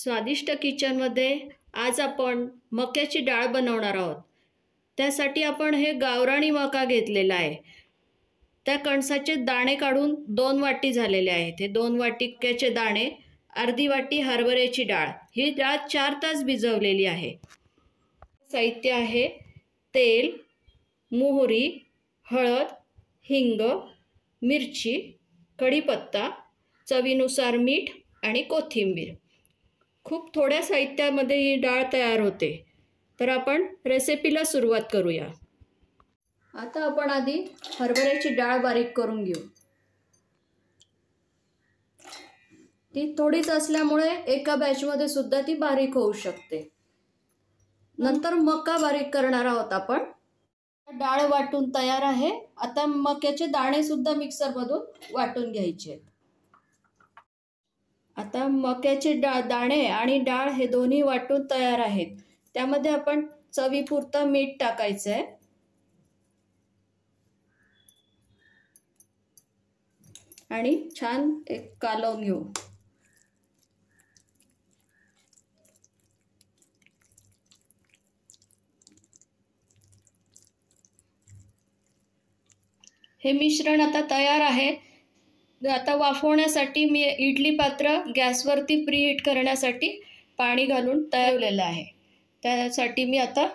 स्वादिष्ट किचनमध्ये आज आपण मक्याची डाळ बनवणार आहोत। त्यासाठी आपण हे गावरानी मका घेतलेला आहे। त्या कणसाचे दाणे काढून 2 वाटी झालेले आहेत। हे 2 वाटी मक्याचे दाणे, अर्धी वाटी हरभऱ्याची डाळ। ही डाळ 4 तास भिजवलेली आहे। साहित्य आहे तेल, मोहरी, हळद, हिंग, मिरची, कढीपत्ता, चवीनुसार मीठ आणि कोथिंबीर। खूप थोड्या साहित्यामध्ये ही डाळ तयार होते। तर आपण रेसिपीला सुरुवात करूया। आता आपण आधी हरभऱ्याची डाळ बारीक करून घेऊ। ती थोडीच असल्यामुळे एका बॅचमध्ये सुद्धा ती बारीक होऊ शकते। नंतर मका बारीक करणार आहोत आपण। डाळ वाटून तयार आहे। आता मक्याचे दाणे सुद्धा मिक्सर मधून वाटून घ्यायचे। आता मक्याचे दाणे आणि डाळ हे दोन्ही वाटून तयार आहेत। त्यामध्ये आपण चवीपुरतं मीठ टाकायचं आहे आणि छान एक कालवून घेऊ। हे मिश्रण आता तयार आहे। आता वाफवण्यासाठी मी इडली पात्र गॅसवरती प्रीहीट करण्यासाठी पाणी घालून ठेवलेलं आहे। त्यासाठी मी आता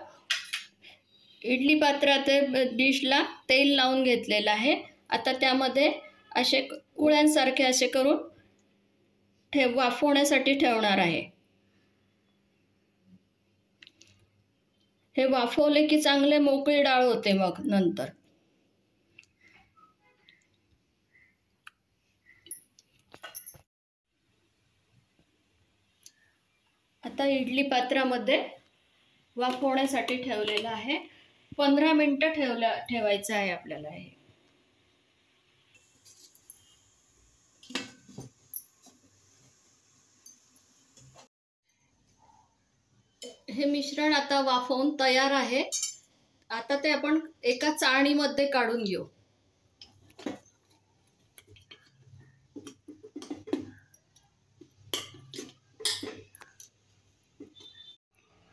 इडली पात्रात डिशला तेल लावून घेतलेलं आहे। आता त्यामध्ये असे कुळ्यांसारखे असे करून वाफवण्यासाठी ठेवणार आहे। हे वाफवले की चांगले मोकळी डाळ होते। मग नंतर आता इडली पात्रामध्ये वाफवण्यासाठी ठेवलेलं आहे। 15 मिनिटं ठेवायचं आहे आपल्याला। हे मिश्रण आता वाफवून तयार आहे। आता ते आपण एका चाळणीमध्ये काढून घेऊ।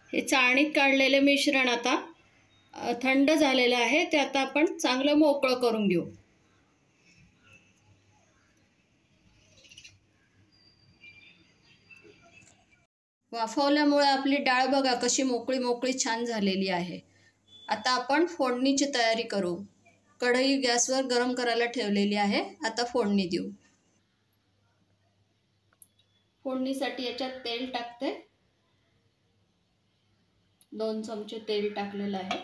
हे चाळणीत काढलेले मिश्रण आता थंड झालेलं आहे। ते आता आपण चांगलं मोकळं करून घेऊ। वाफवल्यामुळे आपली डाळ बघा कशी मोकळी मोकळी छान झालेली आहे। आता आपण फोडणीची तयारी करू। कढई गॅसवर गरम करायला ठेवलेली आहे। आता फोडणी देऊ। फोडणीसाठी याच्यात तेल टाकते। 2 चमचे तेल टाकलेलं आहे।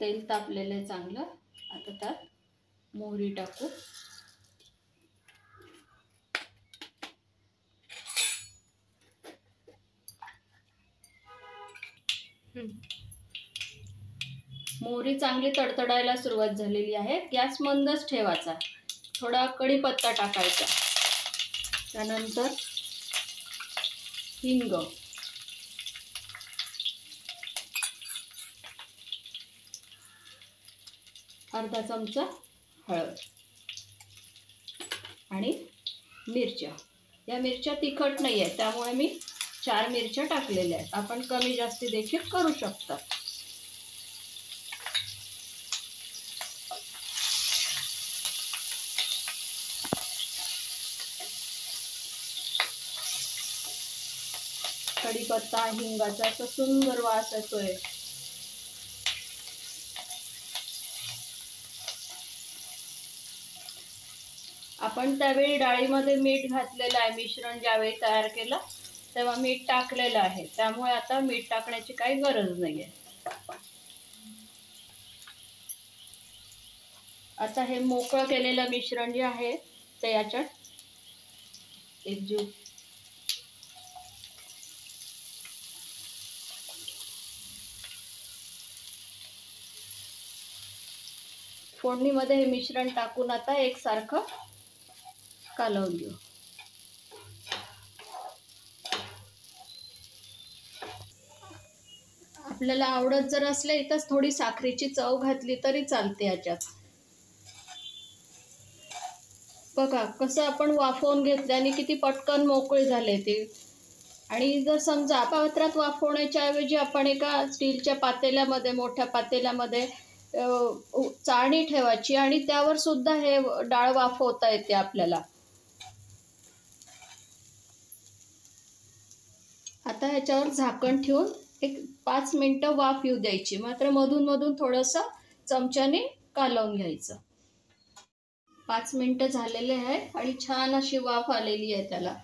तेल तापलेलं आहे चांगलं। आता त्यात मोहरी टाकू। मोहरी चांगली तडतडायला सुरुवात झालेली आहे। गॅस मंदच ठेवायचा। थोडा कढीपत्ता टाकायचा। त्यानंतर हिंग, अर्धा चमचा हळद आणि मिरच्या। या मिरच्या तिखट नाही आहेत, त्यामुळे मी 4 मिरच्या टाकलेल्या आहेत। आपण कमी जास्ती देखील करू शकता। कढीपत्ता हिंगाचा असा सुंदर वास येतोय। आपण त्यावेळी डाळीमध्ये मीठ घातलेलं आहे। मिश्रण ज्यावेळी तयार केलं तेव्हा मीठ टाकलेलं आहे। त्यामुळे आता मीठ टाकण्याची काही गरज नाहीये। आता हे मोकळं केलेलं मिश्रण जे आहे ते याच्यात एकजीव फोडणीमध्ये हे मिश्रण टाकून आता एकसारखं कालवून घेऊ। आपल्याला आवडत जर असले तर थोडी साखरेची चव घातली तरी चालते याच्यात। बघा कसं आपण वाफवून घेतल्याने किती पटकन मोकळे झाले ते. आणि जर समजा पात्रात वाफवण्याच्या ऐवजी आपण एका स्टीलच्या पातेल्यामध्ये, मोठ्या पातेल्यामध्ये चाळणी ठेवायची आणि त्यावर सुद्धा हे डाळ वाफवता येते आपल्याला. आता ह्याच्यावर झाकण ठेवून एक 5 मिनिटं वाफ येऊ द्यायची. मात्र मधून मधून थोडंसं चमच्याने कालवून घ्यायचं. 5 मिनिटं झालेले आहे आणि छान अशी वाफ आलेली आहे त्याला.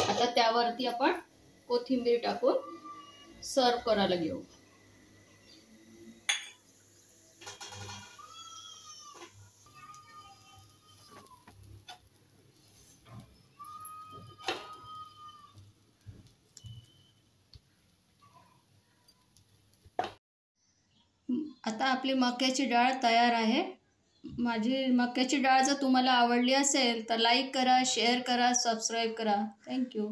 आता त्यावरती आपण कोथिंबीर टाकून सर्व करायला घेऊ. आता आपली मक्याची डाळ तयार आहे. माझी मक्याची डाळ जर तुम्हाला आवडली असेल तर लाईक करा, शेअर करा, सबस्क्राईब करा. थँक्यू.